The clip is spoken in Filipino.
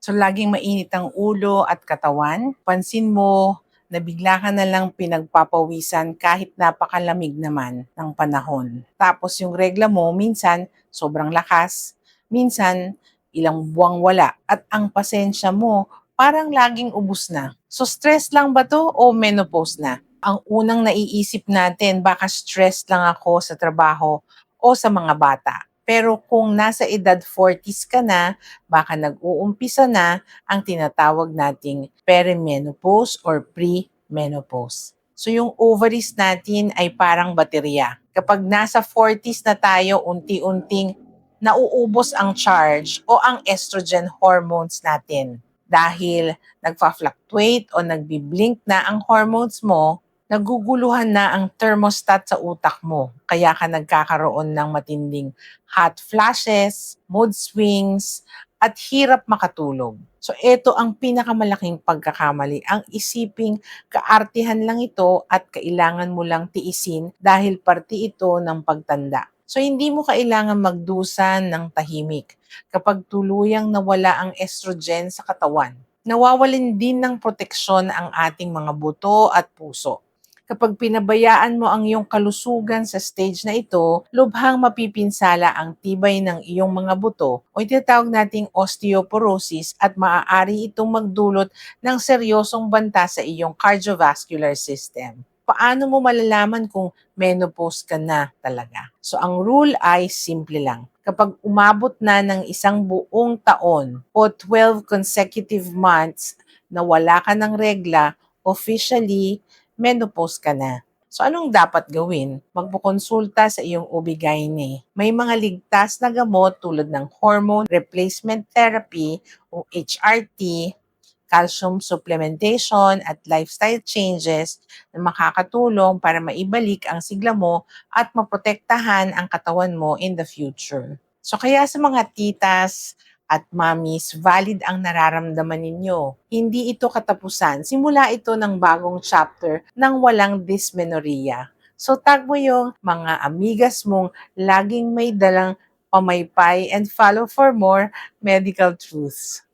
So laging mainit ang ulo at katawan. Pansin mo na bigla ka na lang pinagpapawisan kahit napakalamig naman ng panahon. Tapos yung regla mo, minsan sobrang lakas, minsan ilang buwang wala. At ang pasensya mo, parang laging ubus na. So stress lang ba to o menopause na? Ang unang naiisip natin, baka stress lang ako sa trabaho o sa mga bata. Pero kung nasa edad 40s ka na, baka nag-uumpisa na ang tinatawag nating perimenopause or pre-menopause. So yung ovaries natin ay parang baterya. Kapag nasa 40s na tayo, unti-unting nauubos ang charge o ang estrogen hormones natin. Dahil nagfa-fluctuate o nagbi-blink na ang hormones mo, naguguluhan na ang thermostat sa utak mo. Kaya ka nagkakaroon ng matinding hot flashes, mood swings, at hirap makatulog. So ito ang pinakamalaking pagkakamali. Ang isiping kaartihan lang ito at kailangan mo lang tiisin dahil parte ito ng pagtanda. So hindi mo kailangan magdusa ng tahimik kapag tuluyang nawala ang estrogen sa katawan. Nawawalin din ng proteksyon ang ating mga buto at puso. Kapag pinabayaan mo ang iyong kalusugan sa stage na ito, lubhang mapipinsala ang tibay ng iyong mga buto o itinatawag nating osteoporosis at maaari itong magdulot ng seryosong banta sa iyong cardiovascular system. Paano mo malalaman kung menopause ka na talaga? So ang rule ay simple lang. Kapag umabot na ng isang buong taon o 12 consecutive months na wala ka ng regla, officially menopause ka na. So anong dapat gawin? Magpokonsulta sa iyong OB-GYN. May mga ligtas na gamot tulad ng hormone replacement therapy o HRT, calcium supplementation at lifestyle changes na makakatulong para maibalik ang sigla mo at maprotektahan ang katawan mo in the future. So kaya sa mga titas at mommies, valid ang nararamdaman ninyo. Hindi ito katapusan. Simula ito ng bagong chapter ng walang dysmenorrhea. So tag mo yung mga amigas mong laging may dalang pamaypay and follow for more medical truths.